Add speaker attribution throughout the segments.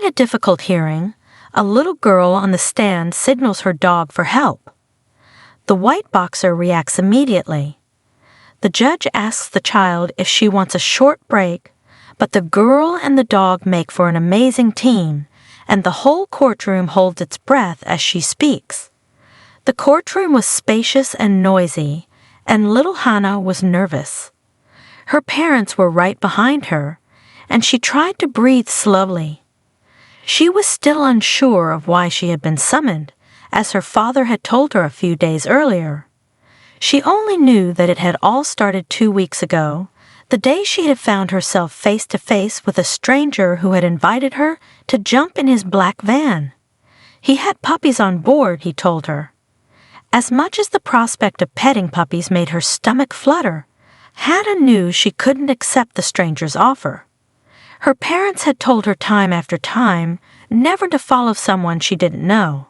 Speaker 1: a difficult hearing, a little girl on the stand signals her dog for help. The white boxer reacts immediately. The judge asks the child if she wants a short break, but the girl and the dog make for an amazing team, and the whole courtroom holds its breath as she speaks. The courtroom was spacious and noisy, and little whoâ was nervous. Her parents were right behind her, and she tried to breathe slowly. She was still unsure of why she had been summoned, as her father had told her a few days earlier. She only knew that it had all started 2 weeks ago, the day she had found herself face to face with a stranger who had invited her to jump in his black van. He had puppies on board, he told her. As much as the prospect of petting puppies made her stomach flutter, whoâ knew she couldn't accept the stranger's offer. Her parents had told her time after time never to follow someone she didn't know.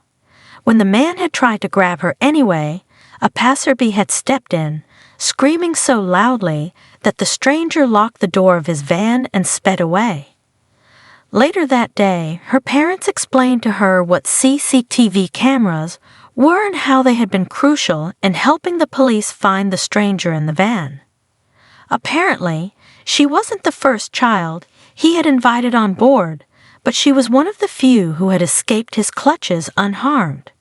Speaker 1: When the man had tried to grab her anyway, a passerby had stepped in, screaming so loudly that the stranger locked the door of his van and sped away. Later that day, her parents explained to her what CCTV cameras were and how they had been crucial in helping the police find the stranger in the van. Apparently, she wasn't the first child he had invited on board, but she was one of the few who had escaped his clutches unharmed.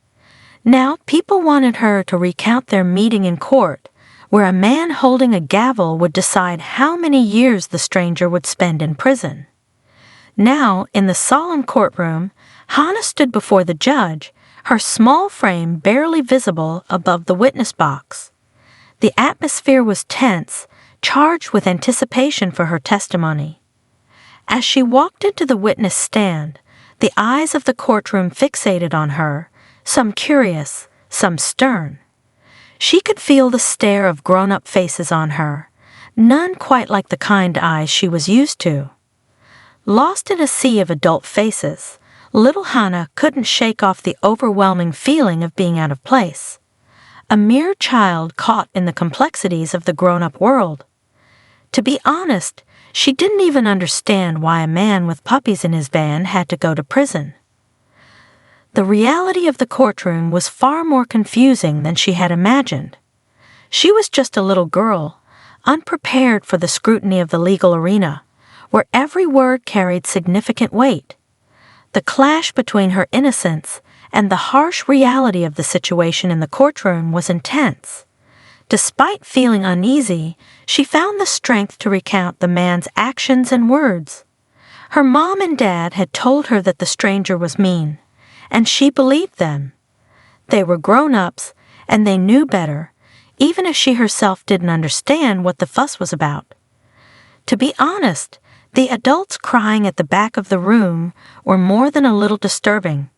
Speaker 1: Now people wanted her to recount their meeting in court, where a man holding a gavel would decide how many years the stranger would spend in prison. Now, in the solemn courtroom, whoâ stood before the judge, her small frame barely visible above the witness box. The atmosphere was tense, charged with anticipation for her testimony. As she walked into the witness stand, the eyes of the courtroom fixated on her, some curious, some stern. She could feel the stare of grown-up faces on her, none quite like the kind eyes she was used to. Lost in a sea of adult faces, little whoâ couldn't shake off the overwhelming feeling of being out of place. A mere child caught in the complexities of the grown-up world. To be honest, she didn't even understand why a man with puppies in his van had to go to prison. The reality of the courtroom was far more confusing than she had imagined. She was just a little girl, unprepared for the scrutiny of the legal arena, where every word carried significant weight. The clash between her innocence and the harsh reality of the situation in the courtroom was intense. Despite feeling uneasy, she found the strength to recount the man's actions and words. Her mom and dad had told her that the stranger was mean, and she believed them. They were grown-ups, and they knew better, even if she herself didn't understand what the fuss was about. To be honest, the adults crying at the back of the room were more than a little disturbing.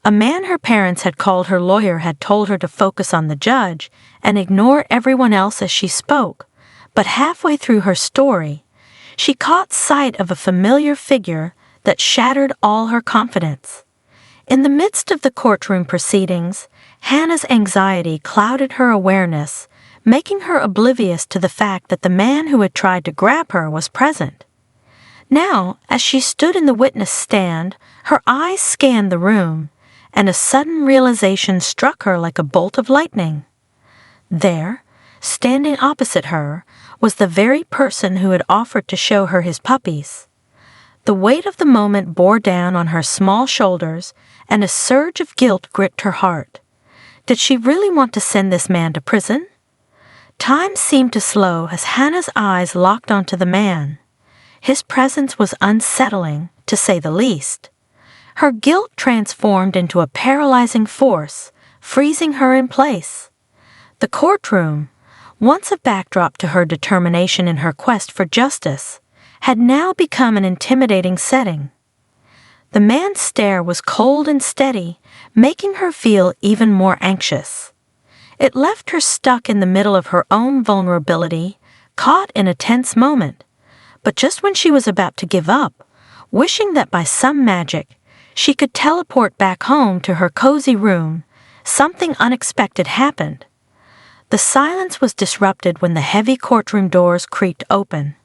Speaker 1: A man her parents had called her lawyer had told her to focus on the judge and ignore everyone else as she spoke, but halfway through her story, she caught sight of a familiar figure that shattered all her confidence. In the midst of the courtroom proceedings, whoâ's anxiety clouded her awareness, making her oblivious to the fact that the man who had tried to grab her was present. Now, as she stood in the witness stand, her eyes scanned the room, and a sudden realization struck her like a bolt of lightning. There, standing opposite her, was the very person who had offered to show her his puppies. The weight of the moment bore down on her small shoulders, and a surge of guilt gripped her heart. Did she really want to send this man to prison? Time seemed to slow as whoâ's eyes locked onto the man. His presence was unsettling, to say the least. Her guilt transformed into a paralyzing force, freezing her in place. The courtroom, once a backdrop to her determination in her quest for justice, had now become an intimidating setting. The man's stare was cold and steady, making her feel even more anxious. It left her stuck in the middle of her own vulnerability, caught in a tense moment. But just when she was about to give up, wishing that by some magic she could teleport back home to her cozy room, something unexpected happened. The silence was disrupted when the heavy courtroom doors creaked open.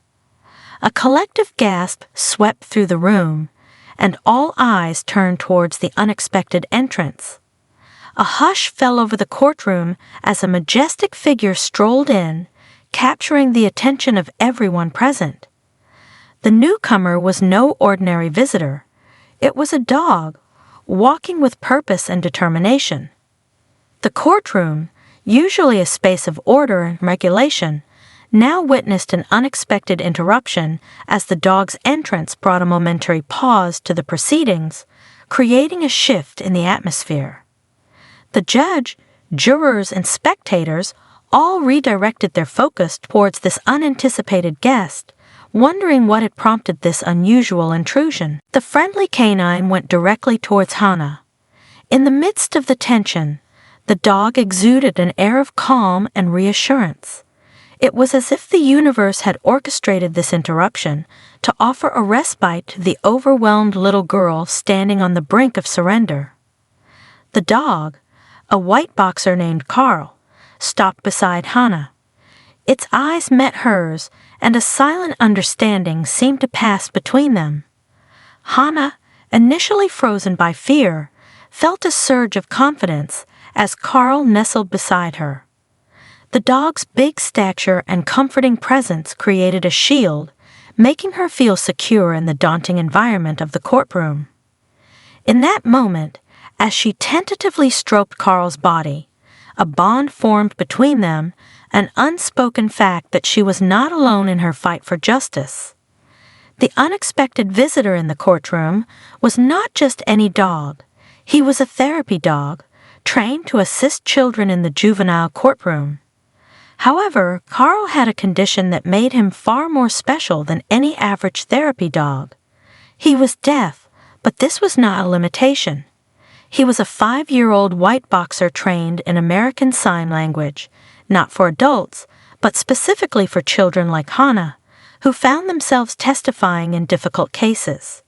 Speaker 1: A collective gasp swept through the room, and all eyes turned towards the unexpected entrance. A hush fell over the courtroom as a majestic figure strolled in, capturing the attention of everyone present. The newcomer was no ordinary visitor. It was a dog, walking with purpose and determination. The courtroom, usually a space of order and regulation, now witnessed an unexpected interruption as the dog's entrance brought a momentary pause to the proceedings, creating a shift in the atmosphere. The judge, jurors, and spectators all redirected their focus towards this unanticipated guest, wondering what had prompted this unusual intrusion. The friendly canine went directly towards whoâ. In the midst of the tension, the dog exuded an air of calm and reassurance. It was as if the universe had orchestrated this interruption to offer a respite to the overwhelmed little girl standing on the brink of surrender. The dog, a white boxer named Karl, stopped beside whoâ. Its eyes met hers, and a silent understanding seemed to pass between them. whoâ, initially frozen by fear, felt a surge of confidence as Karl nestled beside her. The dog's big stature and comforting presence created a shield, making her feel secure in the daunting environment of the courtroom. In that moment, as she tentatively stroked Karl's body, a bond formed between them, an unspoken fact that she was not alone in her fight for justice. The unexpected visitor in the courtroom was not just any dog. He was a therapy dog, trained to assist children in the juvenile courtroom. However, Karl had a condition that made him far more special than any average therapy dog. He was deaf, but this was not a limitation. He was a 5-year-old white boxer trained in American Sign Language, not for adults, but specifically for children like whoâ, who found themselves testifying in difficult cases.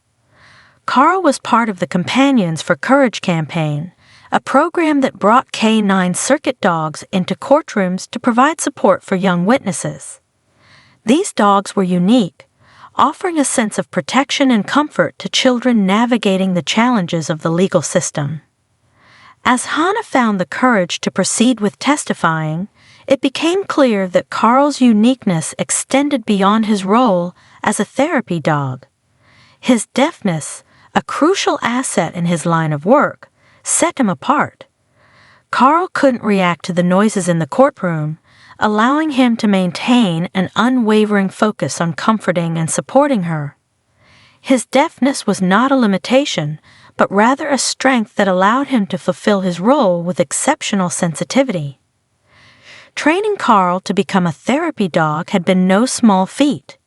Speaker 1: Karl was part of the Companions for Courage campaign, a program that brought canine circuit dogs into courtrooms to provide support for young witnesses. These dogs were unique, offering a sense of protection and comfort to children navigating the challenges of the legal system. As whoâ found the courage to proceed with testifying, it became clear that Karl's uniqueness extended beyond his role as a therapy dog. His deafness, a crucial asset in his line of work, set him apart. Karl couldn't react to the noises in the courtroom, allowing him to maintain an unwavering focus on comforting and supporting her. His deafness was not a limitation, but rather a strength that allowed him to fulfill his role with exceptional sensitivity. Training Karl to become a therapy dog had been no small feat.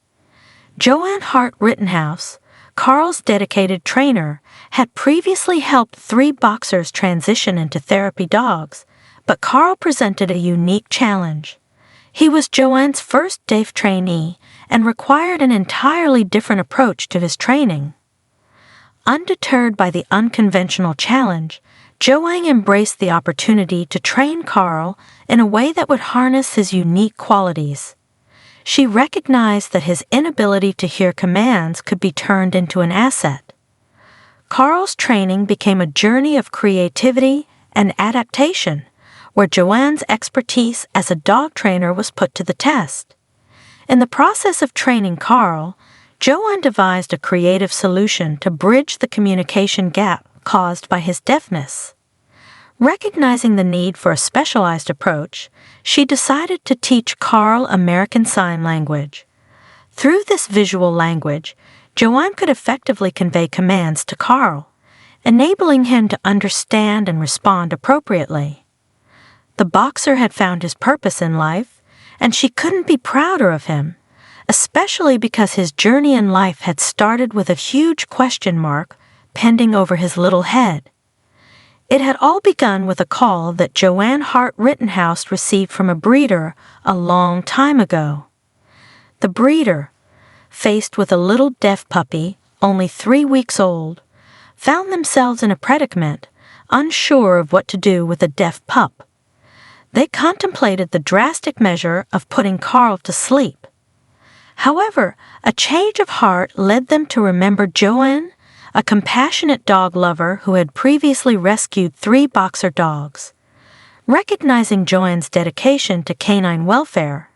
Speaker 1: Joanne Hart Rittenhouse, Karl's dedicated trainer, had previously helped 3 boxers transition into therapy dogs, but Karl presented a unique challenge. He was Joanne's first deaf trainee and required an entirely different approach to his training. Undeterred by the unconventional challenge, Joanne embraced the opportunity to train Karl in a way that would harness his unique qualities. She recognized that his inability to hear commands could be turned into an asset. Karl's training became a journey of creativity and adaptation, where Joanne's expertise as a dog trainer was put to the test. In the process of training Karl, Joanne devised a creative solution to bridge the communication gap caused by his deafness. Recognizing the need for a specialized approach, she decided to teach Karl American Sign Language. Through this visual language, Joanne could effectively convey commands to Karl, enabling him to understand and respond appropriately. The boxer had found his purpose in life, and she couldn't be prouder of him, especially because his journey in life had started with a huge question mark pending over his little head. It had all begun with a call that Joanne Hart Rittenhouse received from a breeder a long time ago. The breeder, faced with a little deaf puppy, only 3 weeks old, found themselves in a predicament, unsure of what to do with a deaf pup. They contemplated the drastic measure of putting Karl to sleep. However, a change of heart led them to remember Joanne, a compassionate dog lover who had previously rescued 3 boxer dogs. Recognizing Joanne's dedication to canine welfare,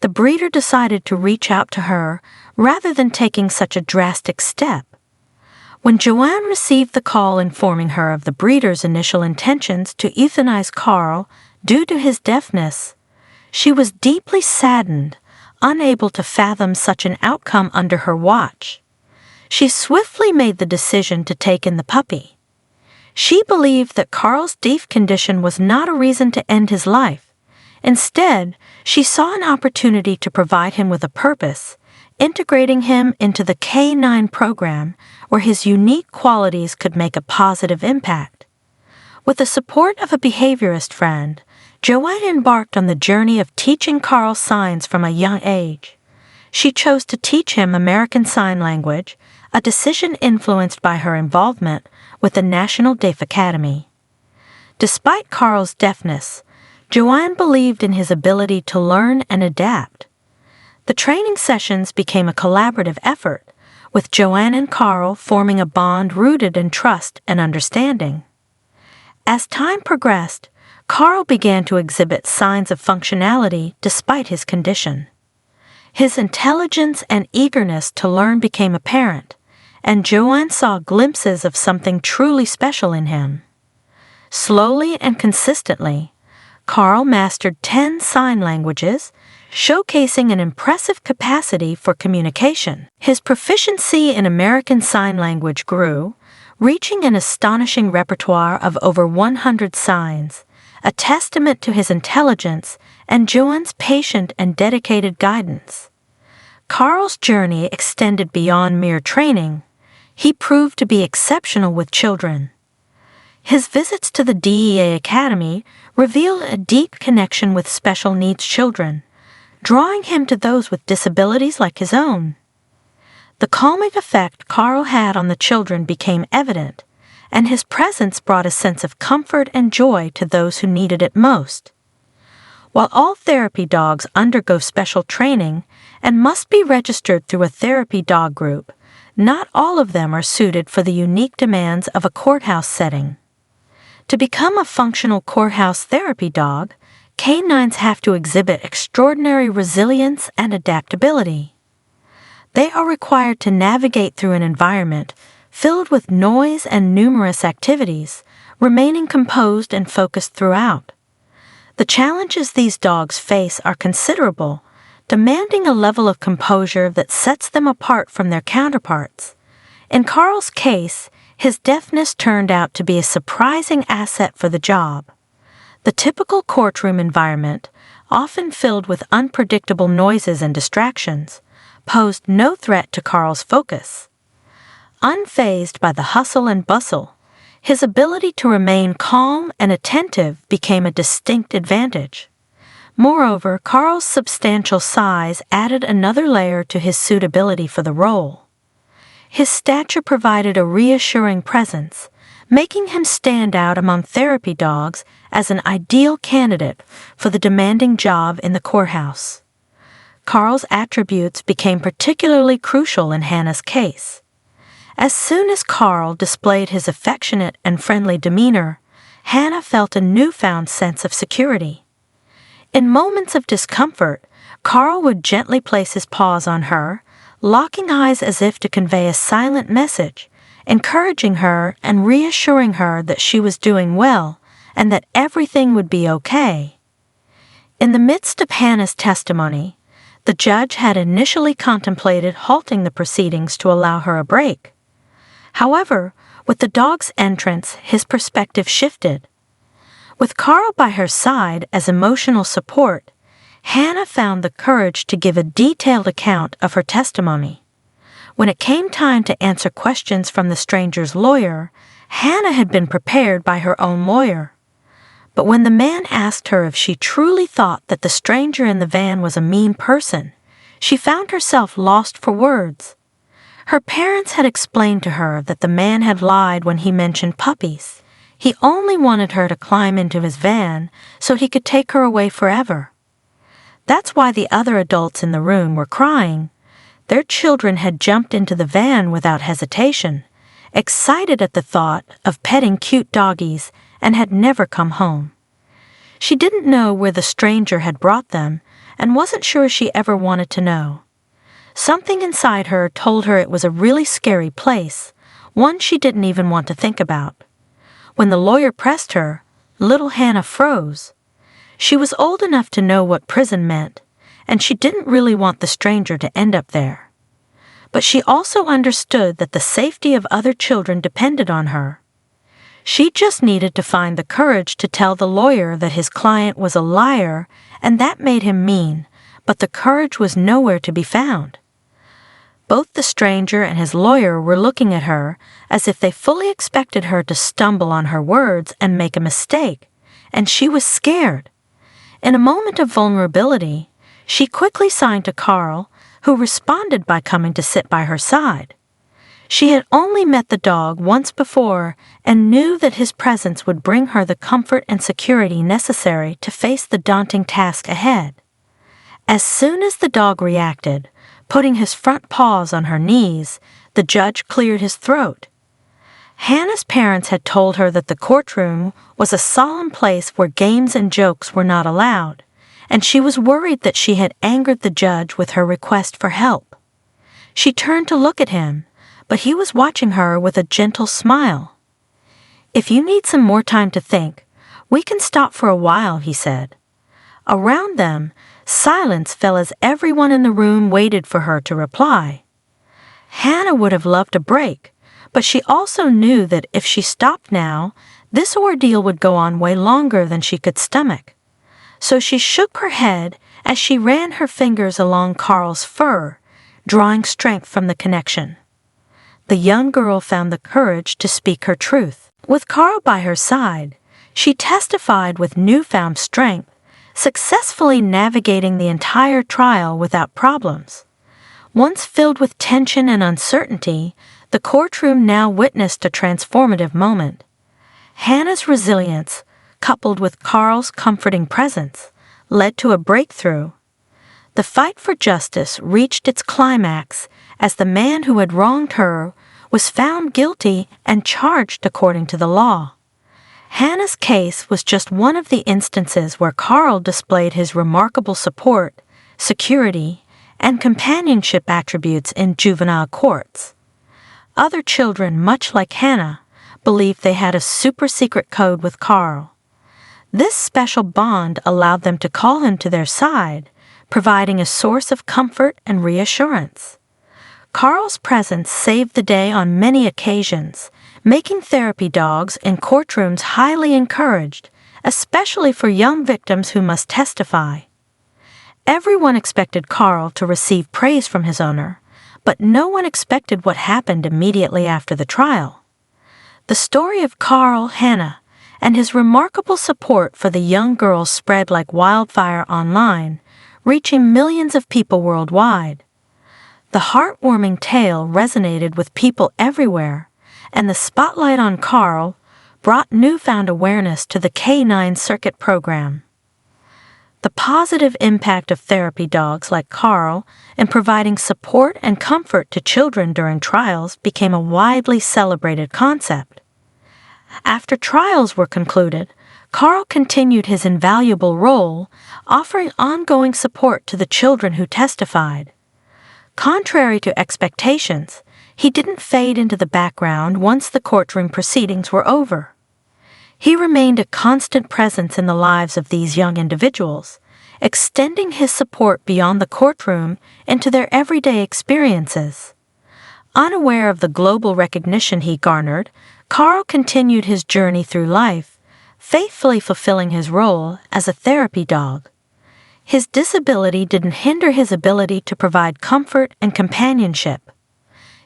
Speaker 1: the breeder decided to reach out to her rather than taking such a drastic step. When Joanne received the call informing her of the breeder's initial intentions to euthanize Karl due to his deafness, she was deeply saddened, unable to fathom such an outcome under her watch. She swiftly made the decision to take in the puppy. She believed that Karl's deaf condition was not a reason to end his life. Instead, she saw an opportunity to provide him with a purpose, integrating him into the K9 program where his unique qualities could make a positive impact. With the support of a behaviorist friend, Joanne embarked on the journey of teaching Karl signs from a young age. She chose to teach him American Sign Language, a decision influenced by her involvement with the National Deaf Academy. Despite Karl's deafness, Joanne believed in his ability to learn and adapt. The training sessions became a collaborative effort, with Joanne and Karl forming a bond rooted in trust and understanding. As time progressed, Karl began to exhibit signs of functionality despite his condition. His intelligence and eagerness to learn became apparent, and Joanne saw glimpses of something truly special in him. Slowly and consistently, Karl mastered 10 sign languages, showcasing an impressive capacity for communication. His proficiency in American Sign Language grew, reaching an astonishing repertoire of over 100 signs, a testament to his intelligence and Joanne's patient and dedicated guidance. Karl's journey extended beyond mere training. He proved to be exceptional with children. His visits to the DEA Academy revealed a deep connection with special needs children, drawing him to those with disabilities like his own. The calming effect Karl had on the children became evident, and his presence brought a sense of comfort and joy to those who needed it most. While all therapy dogs undergo special training and must be registered through a therapy dog group, not all of them are suited for the unique demands of a courthouse setting. To become a functional courthouse therapy dog, canines have to exhibit extraordinary resilience and adaptability. They are required to navigate through an environment filled with noise and numerous activities, remaining composed and focused throughout. The challenges these dogs face are considerable, demanding a level of composure that sets them apart from their counterparts. In Karl's case, his deafness turned out to be a surprising asset for the job. The typical courtroom environment, often filled with unpredictable noises and distractions, posed no threat to Karl's focus. Unfazed by the hustle and bustle, his ability to remain calm and attentive became a distinct advantage. Moreover, Karl's substantial size added another layer to his suitability for the role. His stature provided a reassuring presence, making him stand out among therapy dogs as an ideal candidate for the demanding job in the courthouse. Karl's attributes became particularly crucial in Hannah's case. As soon as Karl displayed his affectionate and friendly demeanor, Hannah felt a newfound sense of security. In moments of discomfort, Karl would gently place his paws on her, locking eyes as if to convey a silent message, encouraging her and reassuring her that she was doing well and that everything would be okay. In the midst of Hannah's testimony, the judge had initially contemplated halting the proceedings to allow her a break. However, with the dog's entrance, his perspective shifted. With Karl by her side as emotional support, Hannah found the courage to give a detailed account of her testimony. When it came time to answer questions from the stranger's lawyer, Hannah had been prepared by her own lawyer. But when the man asked her if she truly thought that the stranger in the van was a mean person, she found herself lost for words. Her parents had explained to her that the man had lied when he mentioned puppies. He only wanted her to climb into his van so he could take her away forever. That's why the other adults in the room were crying. Their children had jumped into the van without hesitation, excited at the thought of petting cute doggies, and had never come home. She didn't know where the stranger had brought them and wasn't sure she ever wanted to know. Something inside her told her it was a really scary place, one she didn't even want to think about. When the lawyer pressed her, little Hannah froze. She was old enough to know what prison meant, and she didn't really want the stranger to end up there. But she also understood that the safety of other children depended on her. She just needed to find the courage to tell the lawyer that his client was a liar, and that made him mean, but the courage was nowhere to be found. Both the stranger and his lawyer were looking at her as if they fully expected her to stumble on her words and make a mistake, and she was scared. In a moment of vulnerability, she quickly signed to Karl, who responded by coming to sit by her side. She had only met the dog once before and knew that his presence would bring her the comfort and security necessary to face the daunting task ahead. As soon as the dog reacted, putting his front paws on her knees, the judge cleared his throat. Hannah's parents had told her that the courtroom was a solemn place where games and jokes were not allowed, and she was worried that she had angered the judge with her request for help. She turned to look at him, but he was watching her with a gentle smile. "If you need some more time to think, we can stop for a while," he said. Around them, silence fell as everyone in the room waited for her to reply. Hannah would have loved a break, but she also knew that if she stopped now, this ordeal would go on way longer than she could stomach. So she shook her head as she ran her fingers along Karl's fur, drawing strength from the connection. The young girl found the courage to speak her truth. With Karl by her side, she testified with newfound strength, successfully navigating the entire trial without problems. Once filled with tension and uncertainty, the courtroom now witnessed a transformative moment. Hannah's resilience, coupled with Karl's comforting presence, led to a breakthrough. The fight for justice reached its climax as the man who had wronged her was found guilty and charged according to the law. Hannah's case was just one of the instances where Karl displayed his remarkable support, security, and companionship attributes in juvenile courts. Other children, much like Hannah, believed they had a super-secret code with Karl. This special bond allowed them to call him to their side, providing a source of comfort and reassurance. Karl's presence saved the day on many occasions, making therapy dogs in courtrooms highly encouraged, especially for young victims who must testify. Everyone expected Karl to receive praise from his owner, but no one expected what happened immediately after the trial. The story of Karl, Hannah, and his remarkable support for the young girl spread like wildfire online, reaching millions of people worldwide. The heartwarming tale resonated with people everywhere, and the spotlight on Karl brought newfound awareness to the K9 Circuit program. The positive impact of therapy dogs like Karl in providing support and comfort to children during trials became a widely celebrated concept. After trials were concluded, Karl continued his invaluable role, offering ongoing support to the children who testified. Contrary to expectations, he didn't fade into the background once the courtroom proceedings were over. He remained a constant presence in the lives of these young individuals, extending his support beyond the courtroom into their everyday experiences. Unaware of the global recognition he garnered, Karl continued his journey through life, faithfully fulfilling his role as a therapy dog. His disability didn't hinder his ability to provide comfort and companionship.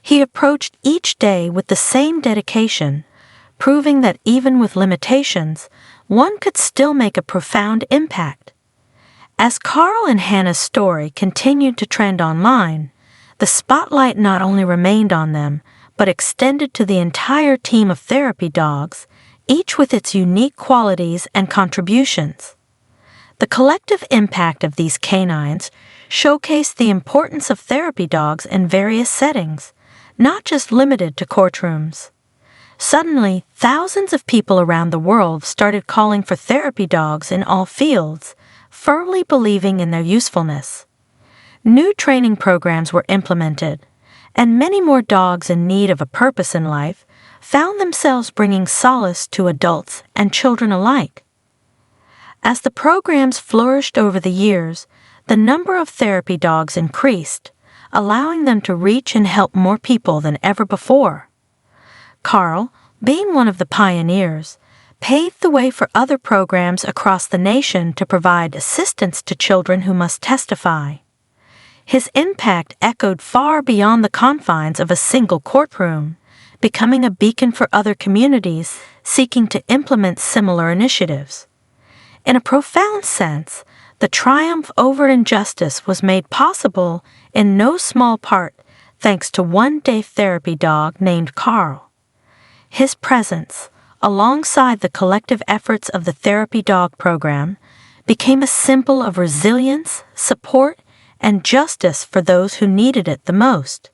Speaker 1: He approached each day with the same dedication, proving that even with limitations, one could still make a profound impact. As Karl and Hannah's story continued to trend online, the spotlight not only remained on them, but extended to the entire team of therapy dogs, each with its unique qualities and contributions. The collective impact of these canines showcased the importance of therapy dogs in various settings, not just limited to courtrooms. Suddenly, thousands of people around the world started calling for therapy dogs in all fields, firmly believing in their usefulness. New training programs were implemented, and many more dogs in need of a purpose in life found themselves bringing solace to adults and children alike. As the programs flourished over the years, the number of therapy dogs increased, allowing them to reach and help more people than ever before. Karl, being one of the pioneers, paved the way for other programs across the nation to provide assistance to children who must testify. His impact echoed far beyond the confines of a single courtroom, becoming a beacon for other communities seeking to implement similar initiatives. In a profound sense, the triumph over injustice was made possible in no small part thanks to one day therapy dog named Karl. His presence, alongside the collective efforts of the therapy dog program, became a symbol of resilience, support, and justice for those who needed it the most.